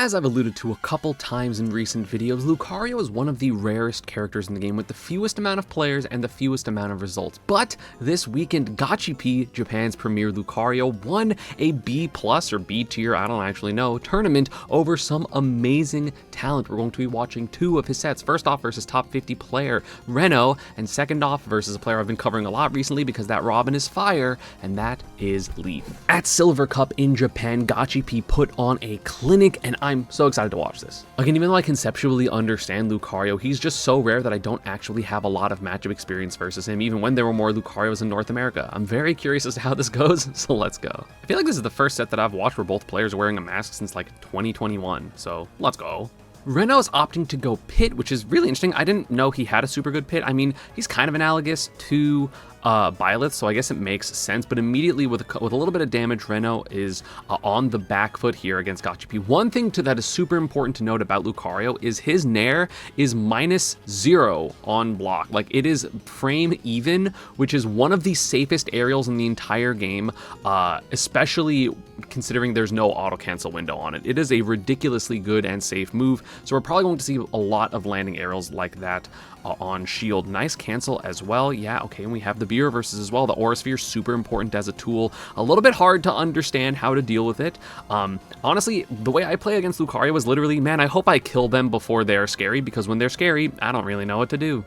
As I've alluded to a couple times in recent videos, Lucario is one of the rarest characters in the game with the fewest amount of players and the fewest amount of results. But this weekend, Gachipi, Japan's premier Lucario, won a B+ or B tier, I don't actually know, tournament over some amazing talent. We're going to be watching two of his sets. First off versus top 50 player Reno, and second off versus a player I've been covering a lot recently because that Robin is fire, and that is Leaf. At Silver Cup in Japan, Gachipi put on a clinic, and I'm so excited to watch this. Again, even though I conceptually understand Lucario, he's just so rare that I don't actually have a lot of matchup experience versus him, even when there were more Lucarios in North America. I'm very curious as to how this goes, so let's go. I feel like this is the first set that I've watched where both players are wearing a mask since like 2021, so let's go. Reno is opting to go Pit, which is really interesting. I didn't know he had a super good Pit. I mean, he's kind of analogous to Byleth, so I guess it makes sense, but immediately with a little bit of damage, Reno is on the back foot here against Gachipi. One thing that is super important to note about Lucario is his Nair is -0 on block. Like, it is frame even, which is one of the safest aerials in the entire game, especially considering there's no auto cancel window on it. It is a ridiculously good and safe move, so we're probably going to see a lot of landing aerials like that on shield. Nice cancel as well. Yeah, okay, and we have the B reverses as well. The Aura Sphere, super important as a tool. A little bit hard to understand how to deal with it. Honestly, the way I play against Lucario is literally, man, I hope I kill them before they're scary, because when they're scary, I don't really know what to do.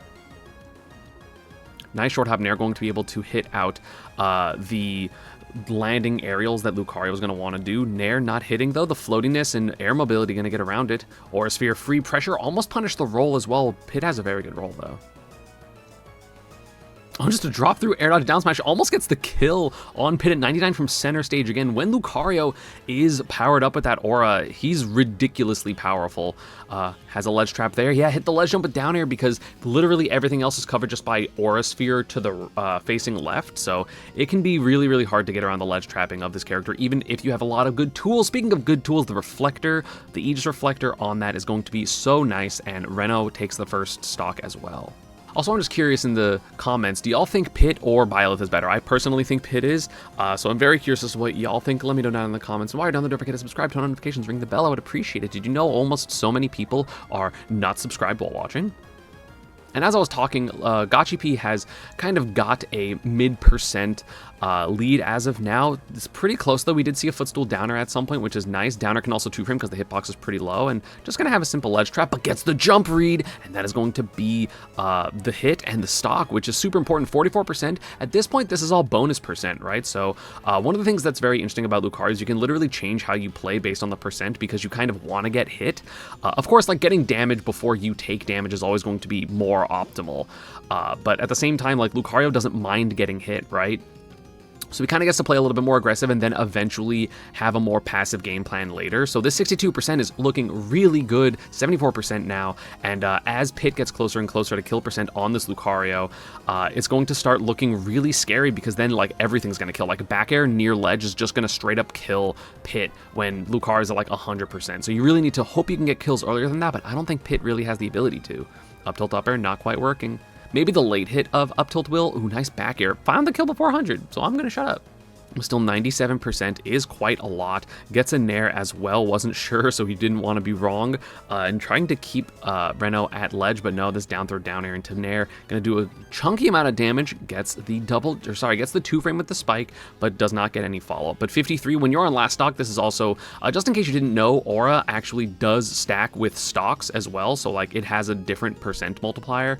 Nice short hop Nair, going to be able to hit out the landing aerials that Lucario is going to want to do. Nair not hitting though, the floatiness and air mobility going to get around it. Aura Sphere, free pressure, almost punished the roll as well. Pit has a very good roll though. Oh, just a drop through air dodge down smash, almost gets the kill on Pit at 99 from center stage. Again, when Lucario is powered up with that aura, he's ridiculously powerful. Has a ledge trap there. Yeah, hit the ledge jump but down air because literally everything else is covered just by Aura Sphere to the facing left. So it can be really, really hard to get around the ledge trapping of this character, even if you have a lot of good tools. Speaking of good tools, the Reflector, the Aegis Reflector on that is going to be so nice, and Reno takes the first stock as well. Also, I'm just curious in the comments, do y'all think Pit or Byleth is better? I personally think Pit is, so I'm very curious as to what y'all think. Let me know down in the comments. And while you're down there, don't forget to subscribe, turn on notifications, ring the bell. I would appreciate it. Did you know almost so many people are not subscribed while watching? And as I was talking, Gachipi has kind of got a mid% lead as of now. It's pretty close though. We did see a footstool downer at some point, which is nice. Downer can also 2-frame because the hitbox is pretty low, and just gonna have a simple ledge trap, but gets the jump read, and that is going to be the hit and the stock, which is super important. 44%. At this point, this is all bonus percent, right? So one of the things that's very interesting about Lucario is you can literally change how you play based on the percent, because you kind of want to get hit. Of course, like, getting damage before you take damage is always going to be more optimal, but at the same time, like, Lucario doesn't mind getting hit, right? So he kind of gets to play a little bit more aggressive and then eventually have a more passive game plan later. So this 62% is looking really good, 74% now. And as Pit gets closer and closer to kill percent on this Lucario, it's going to start looking really scary, because then, like, everything's going to kill. Like, back air near ledge is just going to straight up kill Pit when Lucario is at like 100%. So you really need to hope you can get kills earlier than that, but I don't think Pit really has the ability to. Up tilt up air, not quite working. Maybe the late hit of up tilt will. Ooh, nice back air. Found the kill before 100, so I'm going to shut up. Still 97% is quite a lot. Gets a Nair as well, wasn't sure, so he didn't want to be wrong. And trying to keep Reno at ledge, but no, this down throw down air into Nair. Gonna do a chunky amount of damage, gets the gets the 2-frame with the spike, but does not get any follow-up. But 53, when you're on last stock, this is also, just in case you didn't know, Aura actually does stack with stocks as well, so like it has a different percent multiplier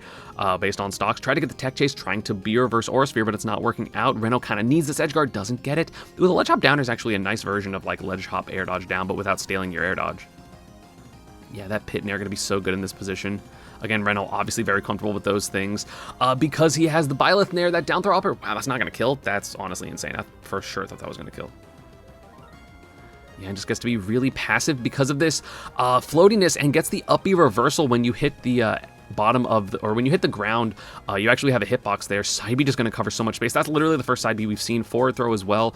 based on stocks. Try to get the tech chase, trying to be reverse Aura Sphere, but it's not working out. Reno kind of needs this edge guard, doesn't get it. With a ledge hop down is actually a nice version of like ledge hop air dodge down, but without staling your air dodge. Yeah, that Pit Nair gonna be so good in this position. Again, Reno obviously very comfortable with those things because he has the Byleth Nair, that down throw upper. Wow, that's not gonna kill. That's honestly insane. I for sure thought that was gonna kill. Yeah, and just gets to be really passive because of this floatiness, and gets the up B reversal when you hit the bottom of the, or when you hit the ground, you actually have a hitbox there. Side B just going to cover so much space. That's literally the first side B we've seen. Forward throw as well.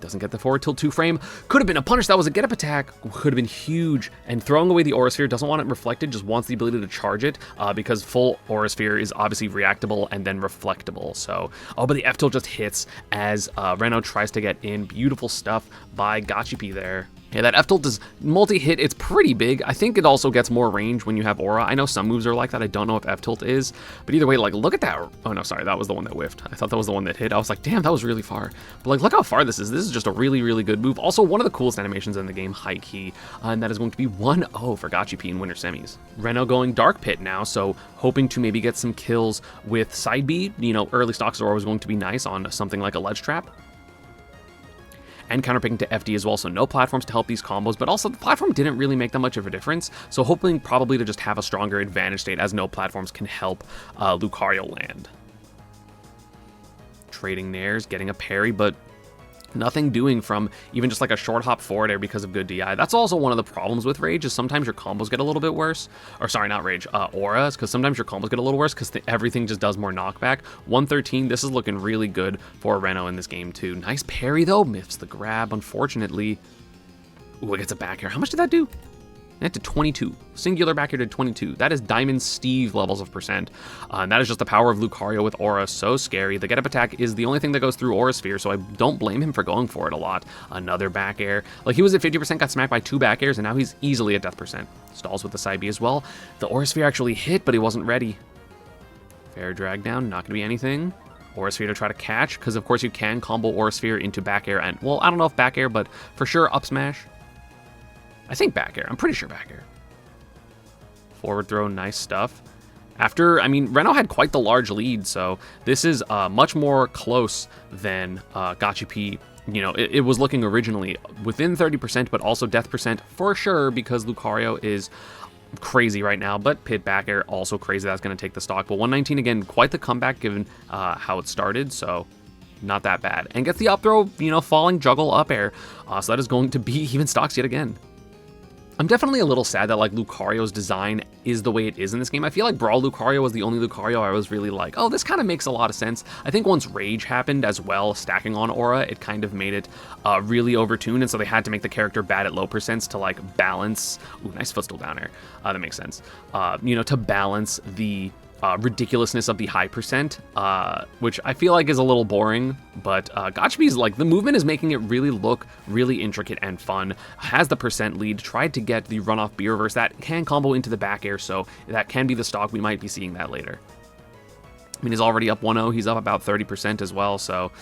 Doesn't get the forward tilt 2-frame. Could have been a punish. That was a get up attack. Could have been huge. And throwing away the Aura Sphere, doesn't want it reflected, just wants the ability to charge it, because full Aura Sphere is obviously reactable and then reflectable. So, oh, but the F tilt just hits as Reno tries to get in. Beautiful stuff by Gachipi there. Yeah, that F-tilt is multi-hit. It's pretty big. I think it also gets more range when you have Aura. I know some moves are like that. I don't know if F-tilt is. But either way, like, look at that. Oh, no, sorry. That was the one that whiffed. I thought that was the one that hit. I was like, damn, that was really far. But, like, look how far this is. This is just a really, really good move. Also, one of the coolest animations in the game, high key. And that is going to be 1-0 for Gachipi in Winter Semis. Reno going Dark Pit now, so hoping to maybe get some kills with Side B. You know, early stocks are always going to be nice on something like a Ledge Trap. And counterpicking to FD as well, so no platforms to help these combos, but also the platform didn't really make that much of a difference, so hoping probably to just have a stronger advantage state as no platforms can help Lucario land. Trading Nairs, getting a parry, but nothing doing from even just like a short hop forward air because of good DI. That's also one of the problems with Rage, is sometimes your combos get a little bit worse. Or sorry, not Rage, Auras, because sometimes your combos get a little worse because everything just does more knockback. 113, this is looking really good for Reno in this game too. Nice parry though, missed the grab, unfortunately. Ooh, it gets a back air. How much did that do? That did 22. Singular back air did 22. That is Diamond Steve levels of percent. And that is just the power of Lucario with Aura. So scary. The get-up attack is the only thing that goes through Aura Sphere, so I don't blame him for going for it a lot. Another back air. Like, he was at 50%, got smacked by 2 back airs, and now he's easily at death percent. Stalls with the side B as well. The Aura Sphere actually hit, but he wasn't ready. Fair drag down. Not going to be anything. Aura Sphere to try to catch, because of course you can combo Aura Sphere into back air, and, well, I don't know if back air, but for sure up smash. I think back air. I'm pretty sure back air. Forward throw, nice stuff. After, I mean, Reno had quite the large lead, so this is much more close than Gachipi. You know, it was looking originally within 30%, but also death percent for sure, because Lucario is crazy right now, but Pit back air also crazy. That's going to take the stock. But 119 again, quite the comeback given how it started, so not that bad. And gets the up throw, you know, falling juggle up air. So that is going to be even stocks yet again. I'm definitely a little sad that, like, Lucario's design is the way it is in this game. I feel like Brawl Lucario was the only Lucario I was really like, oh, this kind of makes a lot of sense. I think once Rage happened as well, stacking on Aura, it kind of made it really overtuned, and so they had to make the character bad at low percents to, like, balance. Ooh, nice footstool down air. That makes sense. You know, to balance the ridiculousness of the high percent, which I feel like is a little boring, but Gachipi's, like, the movement is making it really look really intricate and fun. Has the percent lead, tried to get the runoff B reverse that can combo into the back air, so that can be the stock. We might be seeing that later. I mean, he's already up 1-0, he's up about 30% as well, so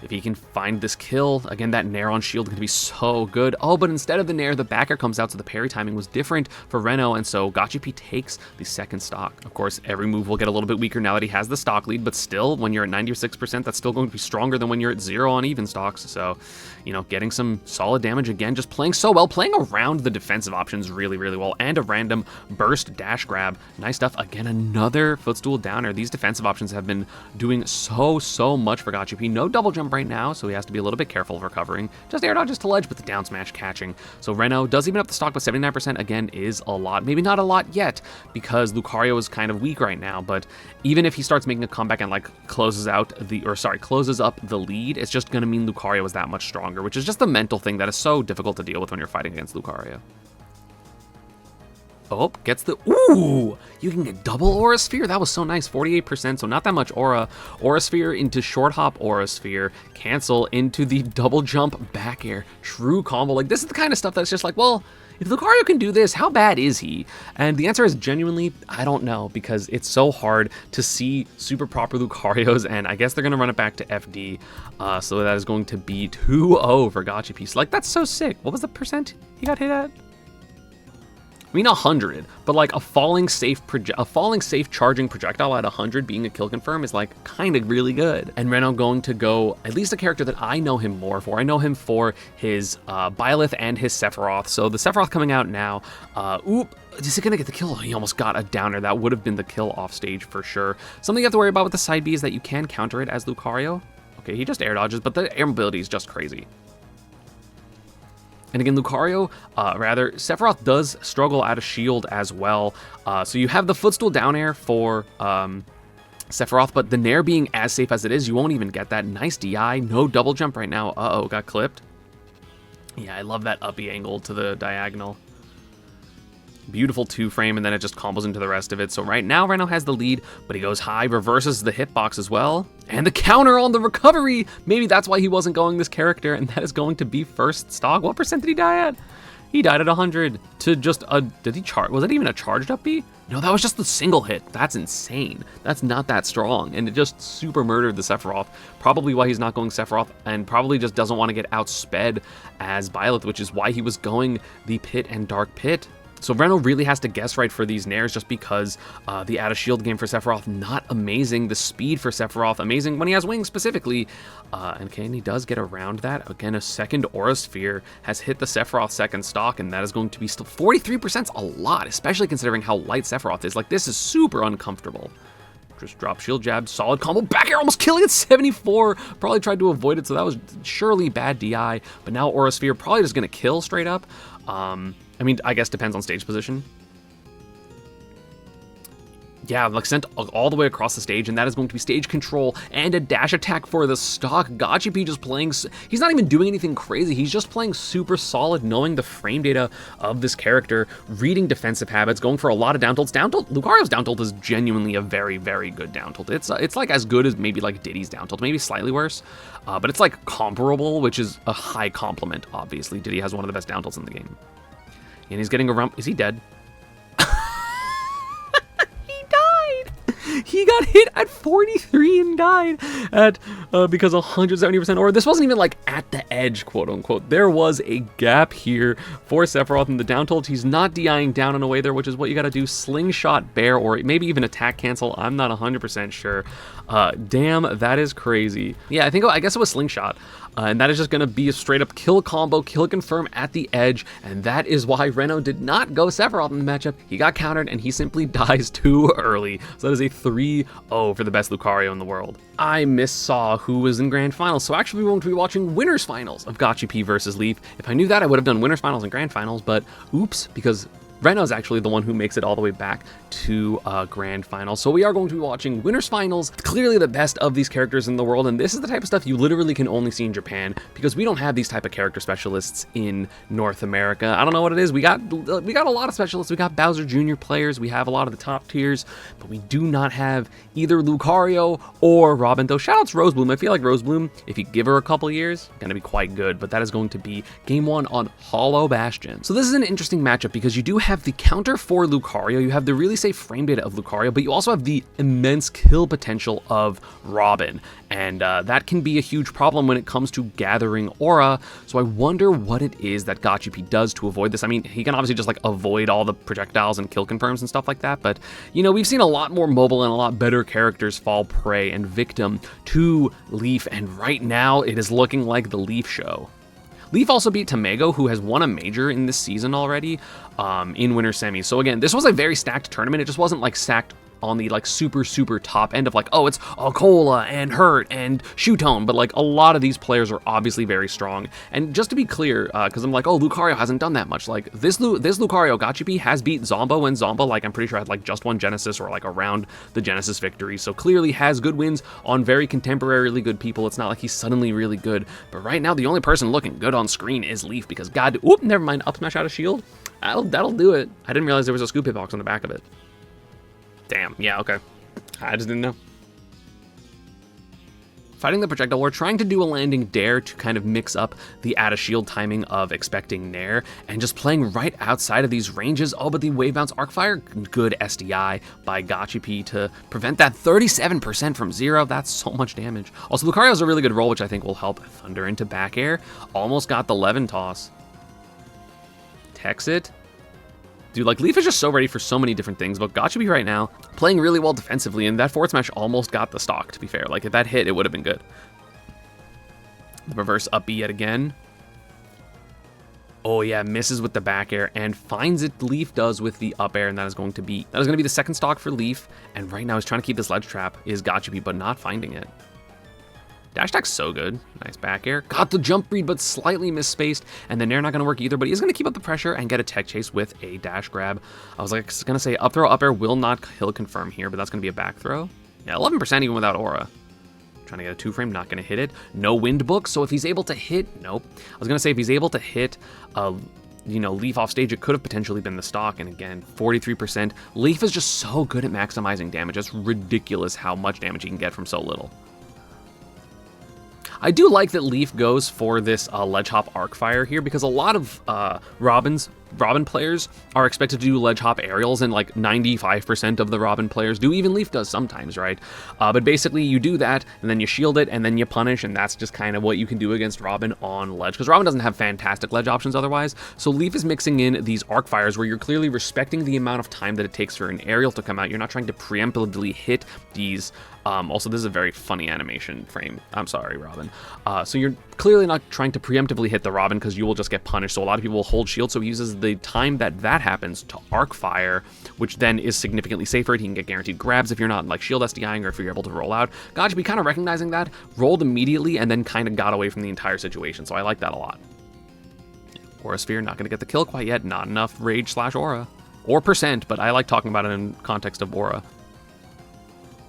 if he can find this kill, again, that Nair on shield going to be so good. Oh, but instead of the Nair, the backer comes out, so the parry timing was different for Reno, and so Gachipi takes the second stock. Of course, every move will get a little bit weaker now that he has the stock lead, but still, when you're at 96%, that's still going to be stronger than when you're at 0 on even stocks. So, you know, getting some solid damage again, just playing so well, playing around the defensive options really, really well, and a random burst dash grab. Nice stuff. Again, another footstool downer. These defensive options have been doing so much for Gachipi. No double jump right now, so he has to be a little bit careful of recovering. Just air dodges to ledge, but the down smash catching. So Reno does even up the stock, but 79% again is a lot. Maybe not a lot yet, because Lucario is kind of weak right now, but even if he starts making a comeback and, like, closes up the lead, it's just gonna mean Lucario is that much stronger, which is just the mental thing that is so difficult to deal with when you're fighting against Lucario. Oh, gets the, ooh, you can get double Aura Sphere. That was so nice, 48%, so not that much Aura. Aura Sphere into short hop Aura Sphere, cancel into the double jump back air. True combo. Like, this is the kind of stuff that's just like, well, if Lucario can do this, how bad is he? And the answer is genuinely, I don't know, because it's so hard to see super proper Lucarios, and I guess they're going to run it back to FD, so that is going to be 2-0 for Gachipi. So, like, that's so sick. What was the percent he got hit at? I mean, 100, but like a falling safe charging projectile at 100 being a kill confirm is, like, kind of really good. And Reno going to go at least a character that I know him more for. I know him for his Byleth and his Sephiroth. So the Sephiroth coming out now. Oop, is he gonna get the kill? He almost got a downer. That would have been the kill off stage for sure. Something you have to worry about with the side B is that you can counter it as Lucario. Okay, he just air dodges, but the air mobility is just crazy. And again, Sephiroth does struggle out of shield as well. So you have the footstool down air for Sephiroth, but the Nair being as safe as it is, you won't even get that. Nice DI, no double jump right now. Uh-oh, got clipped. Yeah, I love that uppy angle to the diagonal. Beautiful 2-frame, and then it just combos into the rest of it. So right now, Reno has the lead, but he goes high, reverses the hitbox as well. And the counter on the recovery! Maybe that's why he wasn't going this character, and that is going to be first stock. What percent did he die at? He died at 100 to just a, did he charge? Was that even a charged up B? No, that was just the single hit. That's insane. That's not that strong. And it just super murdered the Sephiroth. Probably why he's not going Sephiroth, and probably just doesn't want to get outsped as Byleth, which is why he was going the Pit and Dark Pit. So Reno really has to guess right for these nairs just because the Out of Shield game for Sephiroth, not amazing. The speed for Sephiroth, amazing when he has wings specifically. And he does get around that. Again, a second Aura Sphere has hit the Sephiroth second stock, and that is going to be still 43%'s a lot, especially considering how light Sephiroth is. Like, this is super uncomfortable. Just drop shield jab, solid combo, back air almost killing at 74. Probably tried to avoid it, so that was surely bad DI. But now Aura Sphere probably just gonna kill straight up. I mean, I guess depends on stage position. Yeah, like sent all the way across the stage, and that is going to be stage control and a dash attack for the stock. Gachipi just playing, he's not even doing anything crazy, he's just playing super solid, knowing the frame data of this character, reading defensive habits, going for a lot of down tilts. Lucario's down tilt is genuinely a very, very good down tilt. It's like as good as maybe like Diddy's down tilt, maybe slightly worse, but it's like comparable, which is a high compliment, obviously. Diddy has one of the best down tilts in the game. And he's getting around, is he dead? He got hit at 43 and died at because 170%, or this wasn't even like at the edge, quote unquote. There was a gap here for Sephiroth in the down tilt. He's not DIing down and away there, which is what you got to do. Slingshot bear, or maybe even attack cancel. I'm not 100% sure. Damn, that is crazy. Yeah, I guess it was slingshot. And that is just going to be a straight up kill combo, kill confirm at the edge, and that is why Reno did not go Sephiroth in the matchup. He got countered, and he simply dies too early. So that is a 3-0 for the best Lucario in the world. I missaw who was in Grand Finals, so actually we won't be watching Winners Finals of Gachipi versus Leaf. If I knew that, I would have done Winners Finals and Grand Finals, but oops, because Reno is actually the one who makes it all the way back to Grand Finals. So we are going to be watching Winners Finals, clearly the best of these characters in the world, and this is the type of stuff you literally can only see in Japan, because we don't have these type of character specialists in North America. I don't know what it is. We got a lot of specialists. We got Bowser Jr. players. We have a lot of the top tiers, but we do not have either Lucario or Robin, though shout out to Rosebloom. I feel like Rosebloom, if you give her a couple years, gonna be quite good, but that is going to be game 1 on Hollow Bastion. So this is an interesting matchup because you do have the counter for Lucario, you have the really safe frame data of Lucario, but you also have the immense kill potential of Robin, and that can be a huge problem when it comes to gathering aura. So I wonder what it is that Gachipi does to avoid this. I mean, he can obviously just like avoid all the projectiles and kill confirms and stuff like that, but you know, we've seen a lot more mobile and a lot better characters fall prey and victim to Leaf, and right now it is looking like the Leaf show. Leaf also beat Tamego, who has won a major in this season already in winter semis. So again, this was a very stacked tournament. It just wasn't like stacked on the like super top end of like, oh, it's Cola and Hurt and Shutone, but like a lot of these players are obviously very strong. And just to be clear, because I'm like, oh, Lucario hasn't done that much. Like this Lucario Gachipi has beat Zomba, and Zomba, like I'm pretty sure had like just won Genesis or like around the Genesis victory. So clearly has good wins on very contemporarily good people. It's not like he's suddenly really good. But right now, the only person looking good on screen is Leaf, because God, oop, never mind, up smash out of shield. That'll do it. I didn't realize there was a scoop hitbox on the back of it. Damn, yeah, okay. I just didn't know. Fighting the projectile, we're trying to do a landing dare to kind of mix up the out of shield timing of expecting nair, and just playing right outside of these ranges. Oh, but the wave bounce arc fire, good SDI by Gachipi to prevent that 37% from 0. That's so much damage. Also, Lucario has a really good roll, which I think will help. Thunder into back air, almost got the Levin toss. Tex it. Dude, like, Leaf is just so ready for so many different things, but Gachipi right now playing really well defensively, and that forward smash almost got the stock, to be fair. Like, if that hit, it would have been good. The reverse up B yet again. Oh yeah, misses with the back air and finds it. Leaf does with the up air, and that is going to be the second stock for Leaf. And right now he's trying to keep this ledge trap is Gachipi, but not finding it. Dash attack's so good. Nice back air. Got the jump read, but slightly misspaced. And the nair not going to work either, but he's going to keep up the pressure and get a tech chase with a dash grab. I was like going to say up throw, up air will not kill confirm here, but that's going to be a back throw. Yeah, 11% even without aura. Trying to get a 2-frame, not going to hit it. No wind book, so if he's able to hit, nope. I was going to say if he's able to hit you know, Leaf off stage, it could have potentially been the stock. And again, 43%. Leaf is just so good at maximizing damage. It's ridiculous how much damage he can get from so little. I do like that Leaf goes for this Ledge Hop Arcfire here, because a lot of Robin players are expected to do Ledge Hop aerials, and like 95% of the Robin players do. Even Leaf does sometimes, right? But basically you do that, and then you shield it, and then you punish, and that's just kind of what you can do against Robin on ledge, because Robin doesn't have fantastic ledge options otherwise. So Leaf is mixing in these Arcfires where you're clearly respecting the amount of time that it takes for an aerial to come out. You're not trying to preemptively hit these. Also, this is a very funny animation frame. I'm sorry, Robin. So you're clearly not trying to preemptively hit the Robin, because you will just get punished. So a lot of people will hold shield, so he uses the time that happens to arc fire, which then is significantly safer. He can get guaranteed grabs if you're not like shield SDIing, or if you're able to roll out. Gotchapi kind of recognizing that, rolled immediately, and then kind of got away from the entire situation. So I like that a lot. Aura Sphere, not going to get the kill quite yet. Not enough rage/aura. Or percent, but I like talking about it in context of aura.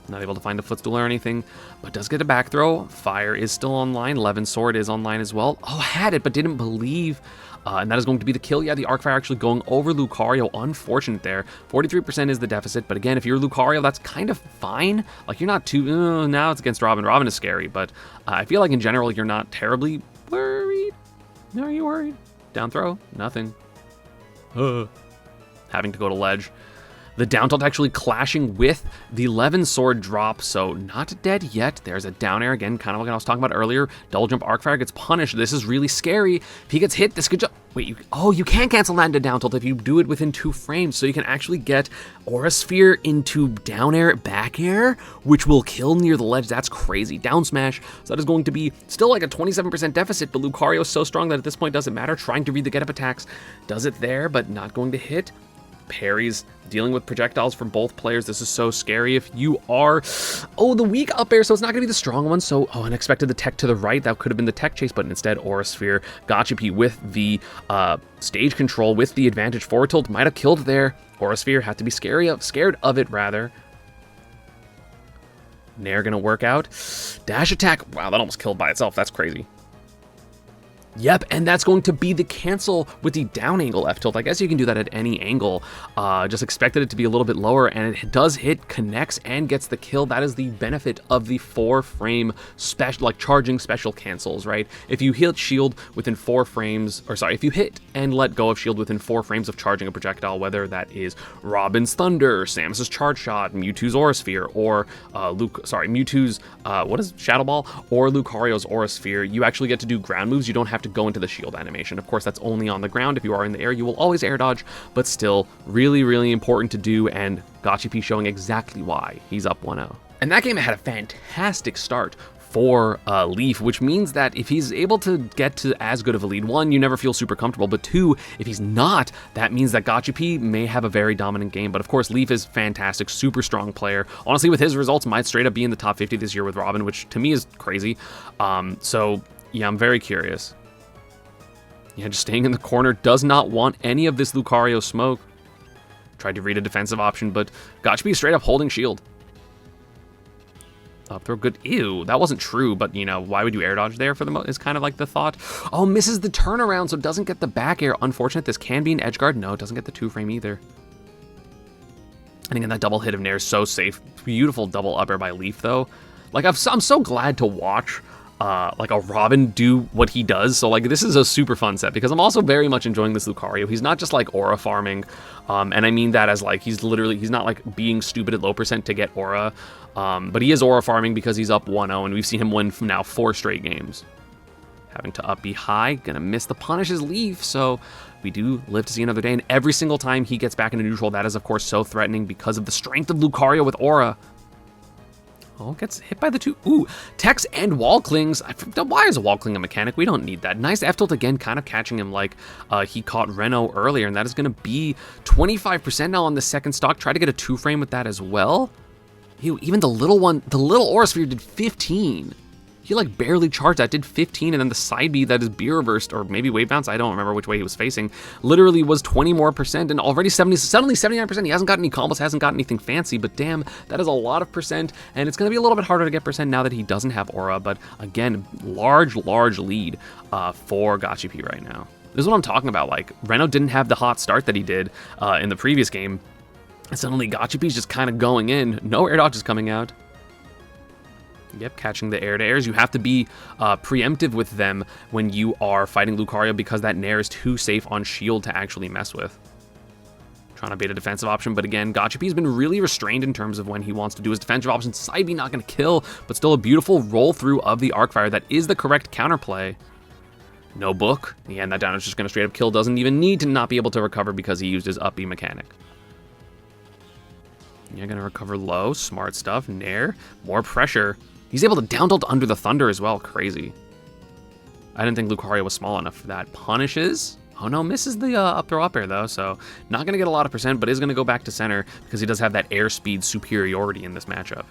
Not able to find a footstool or anything, but does get a back throw. Fire is still online. Levin Sword is online as well. Oh, had it, but didn't believe. And that is going to be the kill. Yeah, the Arcfire actually going over Lucario. Unfortunate there. 43% is the deficit, but again, if you're Lucario, that's kind of fine. Like, you're not too... now it's against Robin. Robin is scary, but I feel like in general, you're not terribly worried. Are you worried? Down throw? Nothing. Having to go to ledge. The down tilt actually clashing with the Levin Sword drop, so not dead yet. There's a down air again, kind of like I was talking about earlier. Double jump Arcfire gets punished. This is really scary. If he gets hit, this could just... Wait, you can't cancel that into down tilt if you do it within 2 frames, so you can actually get Aura Sphere into down air, back air, which will kill near the ledge. That's crazy. Down smash. So that is going to be still like a 27% deficit, but Lucario is so strong that at this point doesn't matter. Trying to read the get-up attacks. Does it there, but not going to hit. Parries, dealing with projectiles from both players. This is so scary if you are... Oh, the weak up air, so it's not going to be the strong one. So, unexpected the tech to the right. That could have been the tech chase, but instead, Aura Sphere. Gotchapi with the stage control, with the advantage. Forward tilt might have killed there. Aura Sphere had to be scared of it, rather. Nair going to work out. Dash attack. Wow, that almost killed by itself. That's crazy. Yep, and that's going to be the cancel with the down angle F tilt. I guess you can do that at any angle. Just expected it to be a little bit lower, and it does hit, connects, and gets the kill. That is the benefit of the 4-frame special, like charging special cancels, right? If you hit shield within 4 frames, or sorry, if you hit and let go of shield within 4 frames of charging a projectile, whether that is Robin's Thunder, Samus's Charge Shot, Mewtwo's Aura Sphere, or Mewtwo's what is Shadow Ball, or Lucario's Aura Sphere, you actually get to do ground moves. You don't have to go into the shield animation. Of course, that's only on the ground. If you are in the air, you will always air dodge, but still really, really important to do, and Gotchapi showing exactly why. He's up 1-0. And that game had a fantastic start for Leaf, which means that if he's able to get to as good of a lead, 1, you never feel super comfortable, but 2, if he's not, that means that Gotchapi may have a very dominant game. But of course, Leaf is fantastic, super strong player. Honestly, with his results, might straight up be in the top 50 this year with Robin, which to me is crazy. So yeah, I'm very curious. Yeah, just staying in the corner, does not want any of this Lucario smoke. Tried to read a defensive option, but Gotchapi straight up holding shield. Up throw, good. Ew, that wasn't true, but you know, why would you air dodge there for the most? Is kind of like the thought. Oh, misses the turnaround, so doesn't get the back air. Unfortunate, this can be an edge guard. No, it doesn't get the 2-frame either. And again, that double hit of Nair is so safe. Beautiful double up air by Leaf, though. Like, I'm so glad to watch like a Robin do what he does. So like, this is a super fun set, because I'm also very much enjoying this Lucario. He's not just like aura farming, and I mean that as like he's not like being stupid at low percent to get aura, but he is aura farming because he's up 1-0, and we've seen him win now 4 straight games. Having to up be high, gonna miss the punishes Leaf, so we do live to see another day, and every single time he gets back into neutral, that is of course so threatening because of the strength of Lucario with aura. Oh, gets hit by the 2. Ooh, Tex and Wall Clings. Why is a Wall Cling a mechanic? We don't need that. Nice F tilt again, kind of catching him like he caught Reno earlier, and that is going to be 25% now on the second stock. Try to get a 2-frame with that as well. Ew, even the little one, the little Aura Sphere did 15. He like barely charged that, did 15, and then the side B that is beer reversed, or maybe wave bounce, I don't remember which way he was facing, literally was 20 more percent, and already suddenly 79%. He hasn't got any combos, hasn't got anything fancy, but damn, that is a lot of percent, and it's going to be a little bit harder to get percent now that he doesn't have aura, but again, large lead for Gotchapi right now. This is what I'm talking about. Like, Reno didn't have the hot start that he did in the previous game. And suddenly Gachipi's just kind of going in. No air dodges coming out. Yep, catching the air-to-airs. You have to be preemptive with them when you are fighting Lucario because that Nair is too safe on shield to actually mess with. Trying to bait a defensive option, but again, Gachipi's been really restrained in terms of when he wants to do his defensive option. Side B not going to kill, but still a beautiful roll-through of the Arc Fire. That is the correct counterplay. No book. Yeah, and that down is just going to straight up kill. Doesn't even need to not be able to recover because he used his up B mechanic. You're going to recover low. Smart stuff. Nair. More pressure. He's able to down tilt under the Thunder as well. Crazy. I didn't think Lucario was small enough for that. Punishes. Oh no, misses the up throw up air though, so not going to get a lot of percent, but is going to go back to center because he does have that airspeed superiority in this matchup.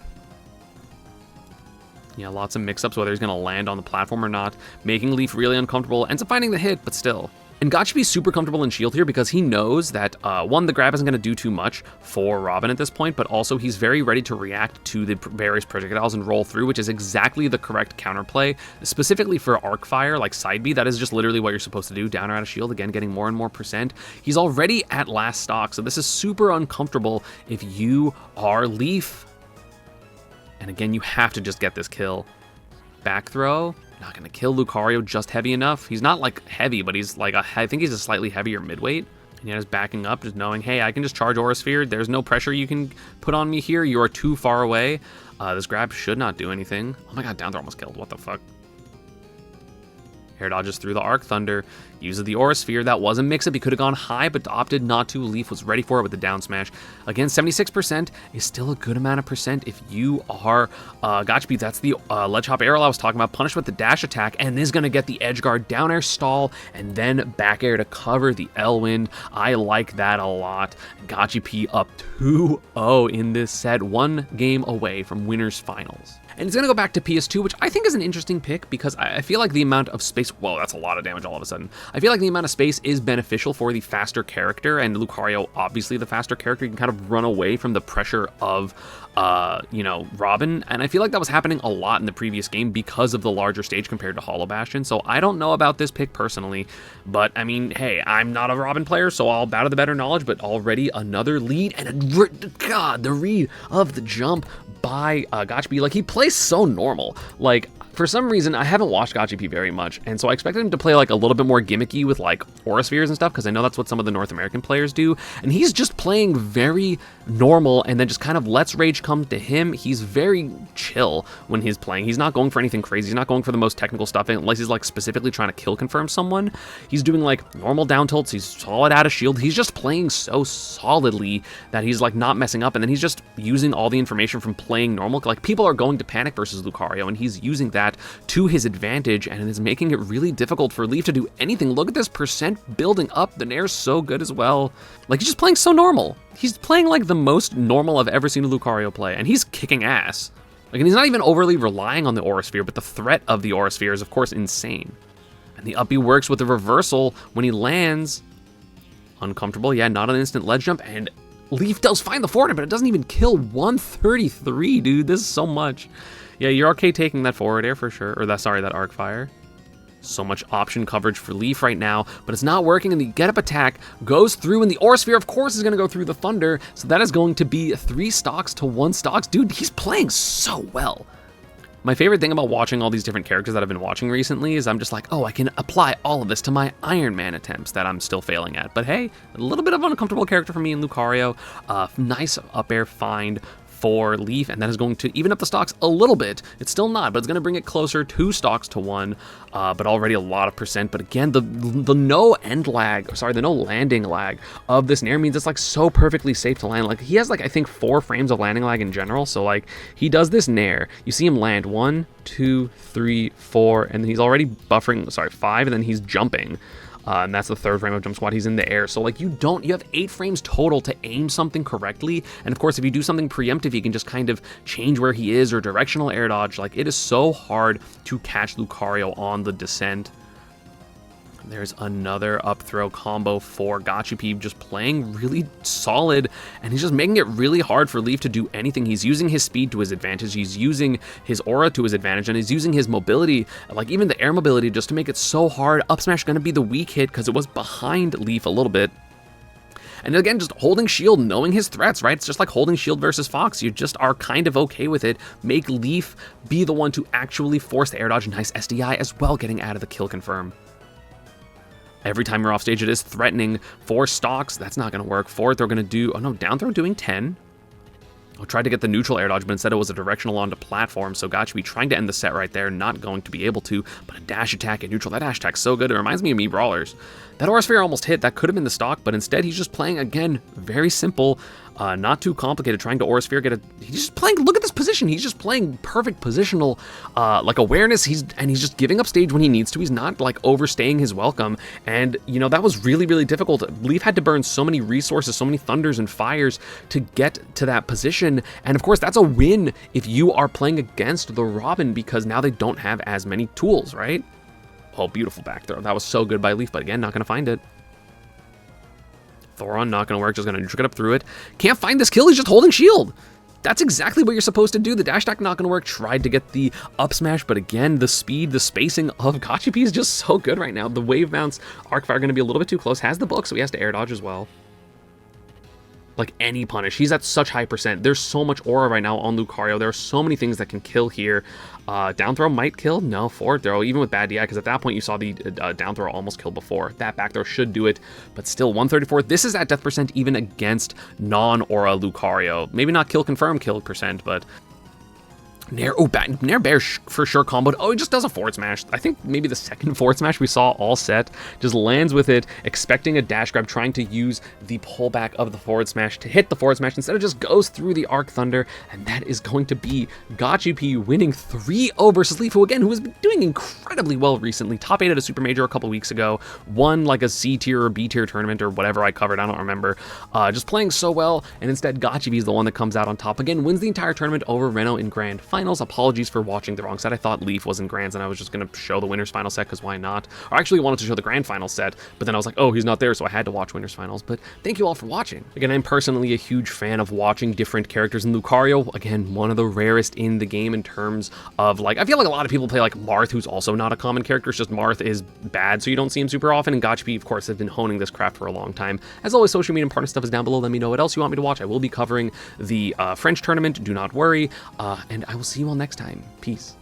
Yeah, lots of mix-ups, whether he's going to land on the platform or not, making Leaf really uncomfortable. Ends up finding the hit, but still. And Gachipi's super comfortable in shield here because he knows that, one, the grab isn't going to do too much for Robin at this point, but also he's very ready to react to the various projectiles and roll through, which is exactly the correct counterplay. Specifically for Arc Fire, like side B, that is just literally what you're supposed to do, down or out of shield, again, getting more and more percent. He's already at last stock, so this is super uncomfortable if you are Leaf. And again, you have to just get this kill. Back throw. Not going to kill Lucario just heavy enough. He's not like heavy, but he's like, I think he's a slightly heavier midweight. And yet is backing up, just knowing, hey, I can just charge Aura Sphere. There's no pressure you can put on me here. You are too far away. This grab should not do anything. Oh my god, down throw almost killed. What the fuck? Air dodges through the Arc Thunder, uses the Aura Sphere. That was a mix-up. He could have gone high, but opted not to. Leaf was ready for it with the down smash. Again, 76% is still a good amount of percent if you are Gachipi. That's the ledge hop aerial I was talking about. Punished with the dash attack, and is going to get the edge guard, down air stall, and then back air to cover the L-Wind. I like that a lot. Gachipi up 2-0 in this set, one game away from winners finals. And it's going to go back to PS2, which I think is an interesting pick because I feel like the amount of space, whoa, that's a lot of damage all of a sudden. I feel like the amount of space is beneficial for the faster character, and Lucario, obviously the faster character, you can kind of run away from the pressure of, Robin. And I feel like that was happening a lot in the previous game because of the larger stage compared to Hollow Bastion. So I don't know about this pick personally, but I mean, hey, I'm not a Robin player, so I'll bow to the better knowledge, but already another lead, and the read of the jump by Gachipi. Like, he plays so normal. Like, for some reason, I haven't watched Gachipi very much, and so I expected him to play like a little bit more gimmicky with like Aura Spheres and stuff, because I know that's what some of the North American players do, and he's just playing very normal, and then just kind of lets rage come to him. He's very chill when he's playing. He's not going for anything crazy. He's not going for the most technical stuff, unless he's like specifically trying to kill confirm someone. He's doing like normal down tilts. He's solid out of shield. He's just playing so solidly that he's like not messing up, and then he's just using all the information from playing normal. Like, people are going to panic versus Lucario, and he's using that to his advantage, and it is making it really difficult for Leaf to do anything. Look at this percent building up. The Nair's so good as well. Like, he's just playing so normal. He's playing like the most normal I've ever seen a Lucario play, and he's kicking ass. Like, and he's not even overly relying on the Aura Sphere, but the threat of the Aura Sphere is, of course, insane. And the up B works with the reversal when he lands. Uncomfortable, yeah, not an instant ledge jump, and Leaf does find the forward, but it doesn't even kill. 133, dude. This is so much. Yeah, you're okay taking that forward air for sure, or that Arc Fire. So much option coverage for Leaf right now, but it's not working, and the get-up attack goes through, and the Aura Sphere, of course, is going to go through the Thunder, so that is going to be 3 stocks to 1 stocks. Dude, he's playing so well. My favorite thing about watching all these different characters that I've been watching recently is I'm just like, oh, I can apply all of this to my Iron Man attempts that I'm still failing at. But hey, a little bit of an uncomfortable character for me in Lucario. Nice up air find for Leaf, and that is going to even up the stocks a little bit. It's still not, but it's going to bring it closer, 2 stocks to 1, but already a lot of percent. But again, the no landing lag of this Nair means it's like so perfectly safe to land. Like, he has like, I think 4 frames of landing lag in general. So like, he does this Nair, you see him land 1, 2, 3, 4, and then he's already buffering, 5, and then he's jumping. And that's the 3rd frame of Jump Squad. He's in the air. So like, you have 8 frames total to aim something correctly. And of course, if you do something preemptive, you can just kind of change where he is, or directional air dodge. Like, it is so hard to catch Lucario on the descent. There's another up throw combo for Gachipy, just playing really solid, and he's just making it really hard for Leaf to do anything. He's using his speed to his advantage, he's using his aura to his advantage, and he's using his mobility, like even the air mobility, just to make it so hard. Up smash going to be the weak hit because it was behind Leaf a little bit. And again, just holding shield, knowing his threats, right? It's just like holding shield versus Fox. You just are kind of okay with it. Make Leaf be the one to actually force the air dodge. Nice SDI as well, getting out of the kill confirm. Every time you're off stage, it is threatening for stocks. That's not going to work. Forward throw going to do, oh no, down throw doing 10. I tried to get the neutral air dodge, but instead it was a directional onto platform, so Gachipy trying to end the set right there, not going to be able to, but a dash attack at neutral. That dash attack's so good, it reminds me of Mii Brawlers. That Aura Sphere almost hit, that could have been the stock, but instead he's just playing, again, very simple, not too complicated, trying to Aura Sphere, he's just playing, look at this position, he's just playing perfect positional, like awareness, he's just giving up stage when he needs to, he's not like overstaying his welcome, and you know, that was really, really difficult. Leaf had to burn so many resources, so many thunders and fires to get to that position, and of course that's a win if you are playing against the Robin, because now they don't have as many tools, right? Oh, beautiful back throw. That was so good by Leaf, but again, not going to find it. Thoron, not going to work, just going to neutral get up through it. Can't find this kill, he's just holding shield. That's exactly what you're supposed to do. The dash attack not going to work. Tried to get the up smash, but again, the speed, the spacing of Gachipy is just so good right now. The wave bounce, arc fire going to be a little bit too close. Has the book, so he has to air dodge as well. Like any punish, he's at such high percent. There's so much aura right now on Lucario. There are so many things that can kill here. Down throw might kill, no, forward throw, even with bad DI, because at that point you saw the down throw almost killed before. That back throw should do it, but still 134. This is at death percent even against non-aura Lucario. Maybe not kill confirm kill percent, but Nair, oh, Nair Bear for sure comboed. Oh, he just does a forward smash. I think maybe the second forward smash we saw all set. Just lands with it, expecting a dash grab, trying to use the pullback of the forward smash to hit the forward smash. Instead, it just goes through the Arc Thunder, and that is going to be Gachipy winning 3-0 versus Leaf, who again, who has been doing incredibly well recently. Top 8 at a Super Major a couple weeks ago. Won like a C tier or B tier tournament or whatever I covered, I don't remember. Just playing so well, and instead Gachipy is the one that comes out on top. Again, wins the entire tournament over Reno in Grand Finals. Apologies for watching the wrong set. I thought Leaf was in Grands, and I was just going to show the Winners Final set, because why not? Or I actually wanted to show the Grand Final set, but then I was like, oh, he's not there, so I had to watch Winners Finals. But thank you all for watching. Again, I'm personally a huge fan of watching different characters in Lucario. Again, one of the rarest in the game in terms of, like, I feel like a lot of people play, like, Marth, who's also not a common character. It's just Marth is bad, so you don't see him super often, and Gachipy, of course, has been honing this craft for a long time. As always, social media and partner stuff is down below. Let me know what else you want me to watch. I will be covering the French tournament, do not worry, and I will see you all next time. Peace.